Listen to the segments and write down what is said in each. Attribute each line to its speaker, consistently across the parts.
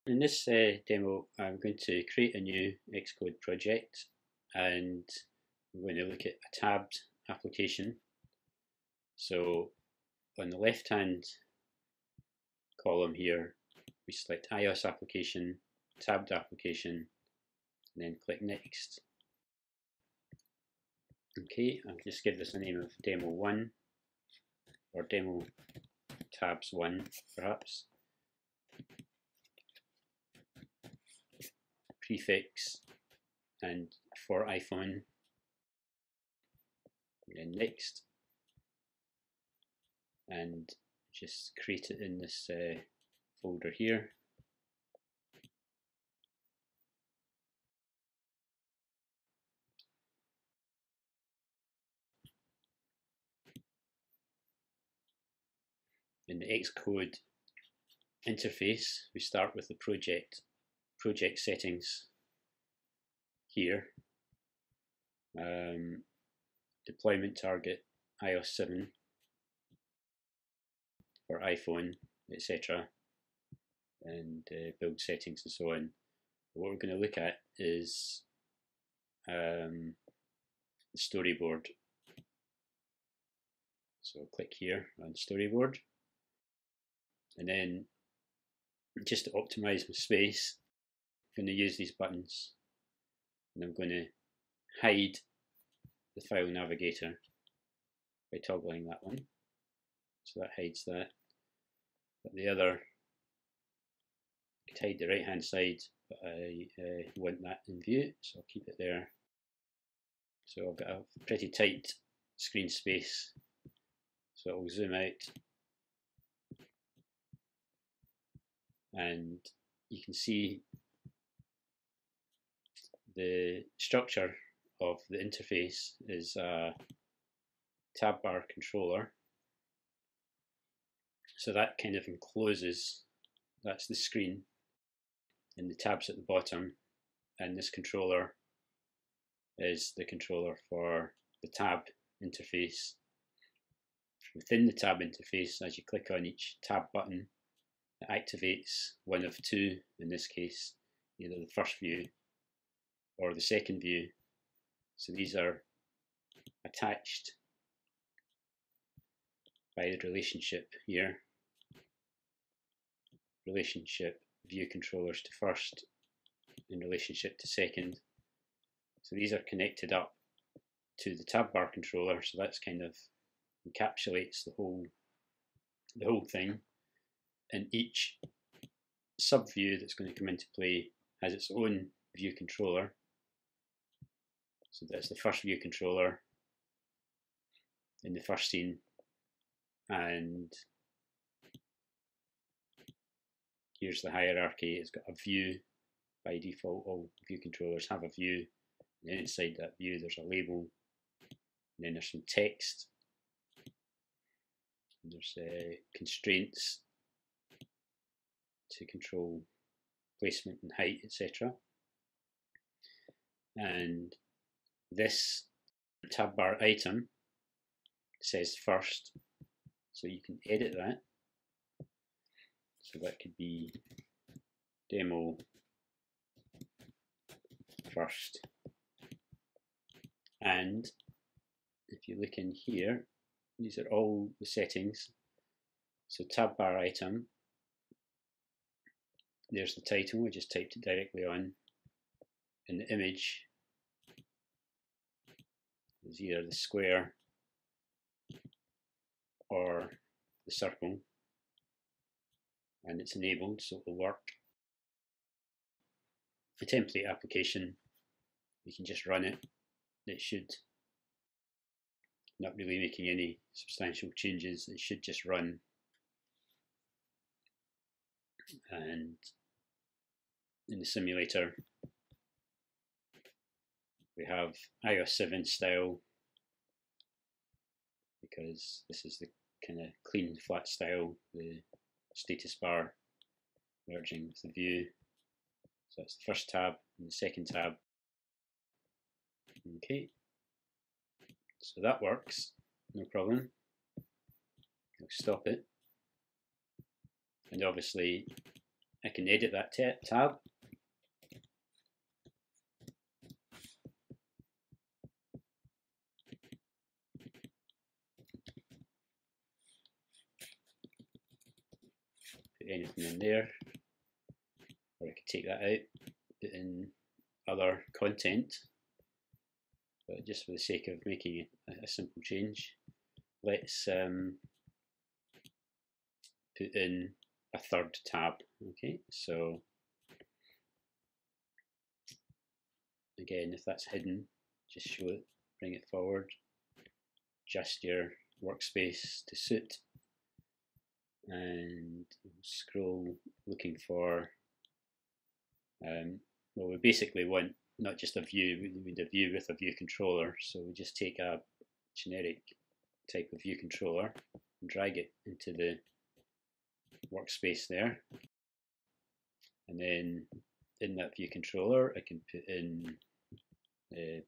Speaker 1: In this demo, I'm going to create a new XCode project, and I'm going to look at a tabbed application. So on the left hand column here, we select iOS application, tabbed application, and then click next. Okay, I'll just give this a name of demo 1 or demo tabs 1 perhaps. Prefix and for iPhone, and then next, and just create it in this folder here. In the Xcode interface, we start with the project settings here. Deployment target iOS 7 for iPhone, etc., and build settings and so on. What we're going to look at is the storyboard. So click here on storyboard, and then just to optimize my space, I'm going to use these buttons, and I'm going to hide the file navigator by toggling that one. So that hides that. But the other, I could hide the right hand side, but I want that in view, so I'll keep it there. So I've got a pretty tight screen space, so I'll zoom out, and you can see the structure of the interface is a tab bar controller. So that kind of encloses, that's the screen, and the tabs at the bottom, and this controller is the controller for the tab interface. Within the tab interface, as you click on each tab button, it activates one of two, in this case, either the first view or the second view. So these are attached by the relationship here. Relationship view controllers to first in relationship to second. So these are connected up to the tab bar controller, so that's kind of encapsulates the whole thing. And each sub view that's going to come into play has its own view controller. So that's the first view controller in the first scene, and here's the hierarchy. It's got a view. By default, all view controllers have a view, and then inside that view there's a label, and then there's some text, and there's constraints to control placement and height, etc. And this tab bar item says first, so you can edit that. So that could be demo first. And if you look in here, these are all the settings. So tab bar item, there's the title, I just typed it directly on, and the image is either the square or the circle, and it's enabled, so it will work. The template application, you can just run it. It should not really making any substantial changes. It should just run, and in the simulator we have iOS 7 style, because this is the kind of clean flat style, the status bar merging with the view. So that's the first tab and the second tab. Okay, so that works, no problem. I'll stop it, and obviously I can edit that tab. Put anything in there, or I could take that out, put in other content, but just for the sake of making a simple change, let's put in a third tab. Okay, so again, if that's hidden, just show it, bring it forward, adjust your workspace to suit, and scroll looking for, well, we basically want not just a view, we need a view with a view controller, so we just take a generic type of view controller and drag it into the workspace there, and then in that view controller I can put in a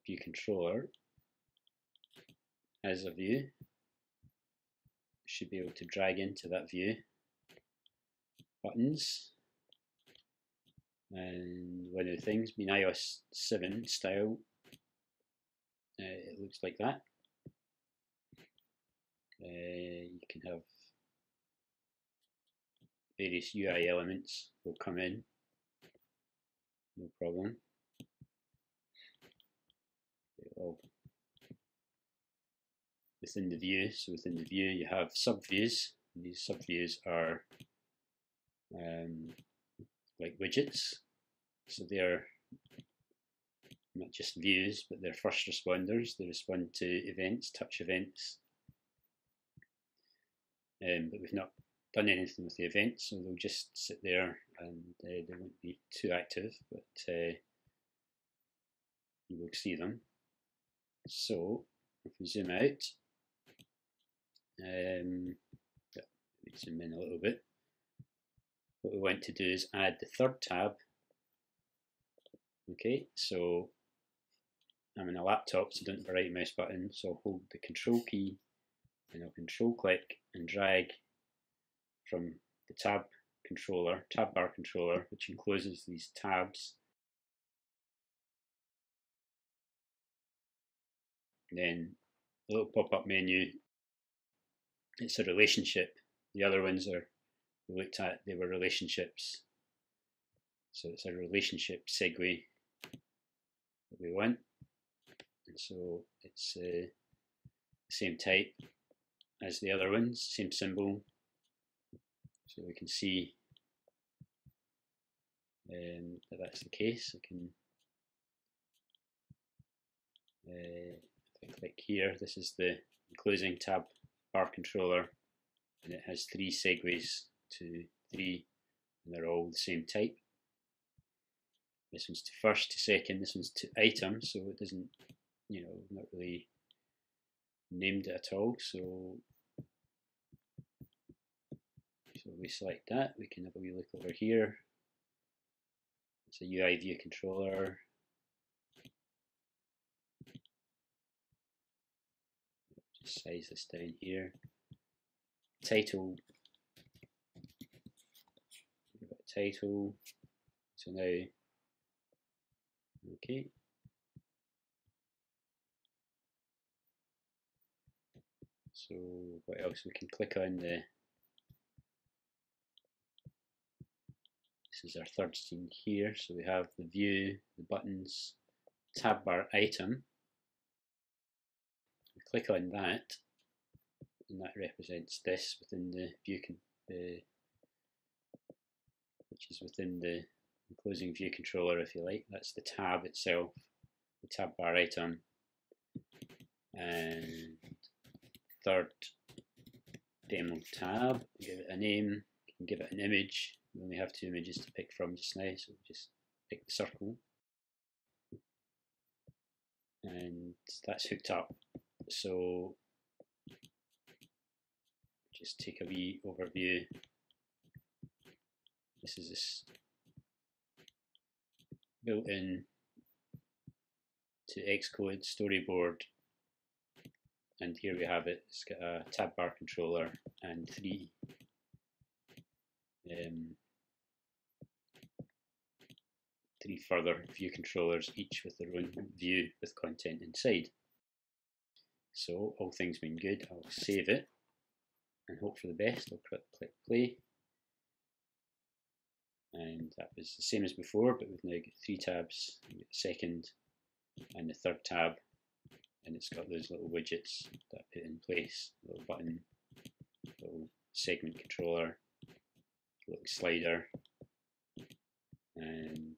Speaker 1: view controller as a view. Should be able to drag into that view buttons, and one of the things being iOS 7 style, it looks like that. You can have various UI elements will come in, no problem. All within the view, so within the view you have subviews, and these subviews are like widgets, so they're not just views, but they're first responders. They respond to events, touch events, but we've not done anything with the events, so they'll just sit there and they won't be too active, but you will see them. So if we zoom out, zoom in a little bit, what we want to do is add the third tab. Okay, so I'm in a laptop, so don't have a right mouse button, so I'll hold the control key and I'll control click and drag from the tab bar controller, which encloses these tabs. And then the little pop-up menu, it's a relationship. The other ones are we looked at, they were relationships. So it's a relationship segue that we want. And so it's the same type as the other ones, same symbol. So we can see that that's the case. I can if I click here, this is the enclosing tab bar controller, and it has 3 segues to 3, and they're all the same type. This one's to first, to second, this one's to item, so it doesn't, not really named it at all. So we select that, we can have a wee look over here. It's a UI view controller. Just size this down here. Title. Give it a title. So now, okay. So what else? We can click on the. This is our third scene here. So we have the view, the buttons, tab bar item. We click on that, and that represents this within the view, which is within the enclosing view controller, if you like. That's the tab itself, the tab bar item, and third demo tab. Give it a name. You can give it an image. We only have 2 images to pick from just now, so just pick the circle, and that's hooked up. So just take a wee overview. This is this built-in to XCode Storyboard and here we have it. It's got a tab bar controller and three further view controllers, each with their own view with content inside. So all things being good, I'll save it and hope for the best. I'll click play, and that was the same as before, but we've now got three tabs. We've got the second and the third tab, and it's got those little widgets that I put in place, little button, little segment controller, little slider, and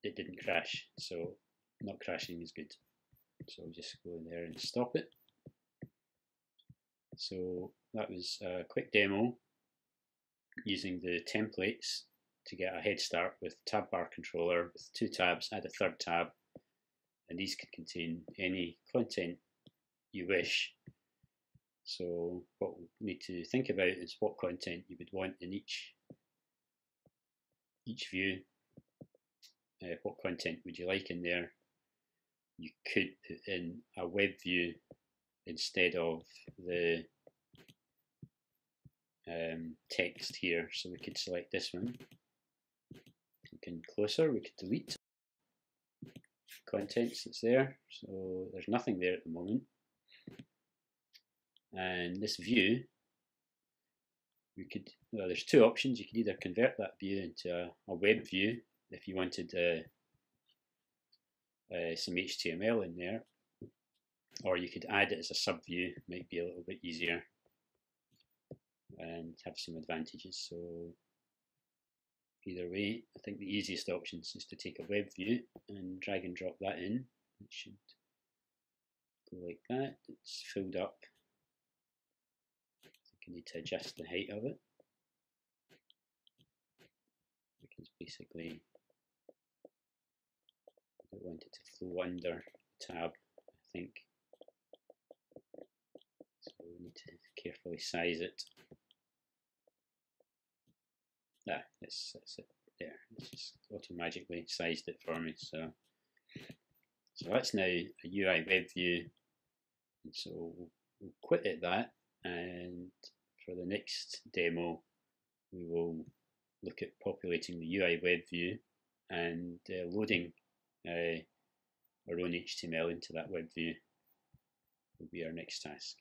Speaker 1: it didn't crash, so not crashing is good. So I'll just go in there and stop it. So that was a quick demo using the templates to get a head start with tab bar controller with two tabs, add a third tab, and these could contain any content you wish. So what we need to think about is what content you would want in each view. What content would you like in there? You could put in a web view instead of the text here. So we could select this one. Looking closer, we could delete contents that's there. So there's nothing there at the moment. And this view, we could, well, there's two options. You could either convert that view into a web view if you wanted some HTML in there, or you could add it as a sub view. Might be a little bit easier and have some advantages. So either way, I think the easiest option is to take a web view and drag and drop that in. It should go like that. It's filled up. I think I need to adjust the height of it, because basically I don't want it to flow under the tab, I think. So we need to carefully size it. That's it there. It's just automatically sized it for me. So that's now a UI web view. And so we'll quit at that, and for the next demo we will look at populating the UI web view and loading our own HTML into that web view will be our next task.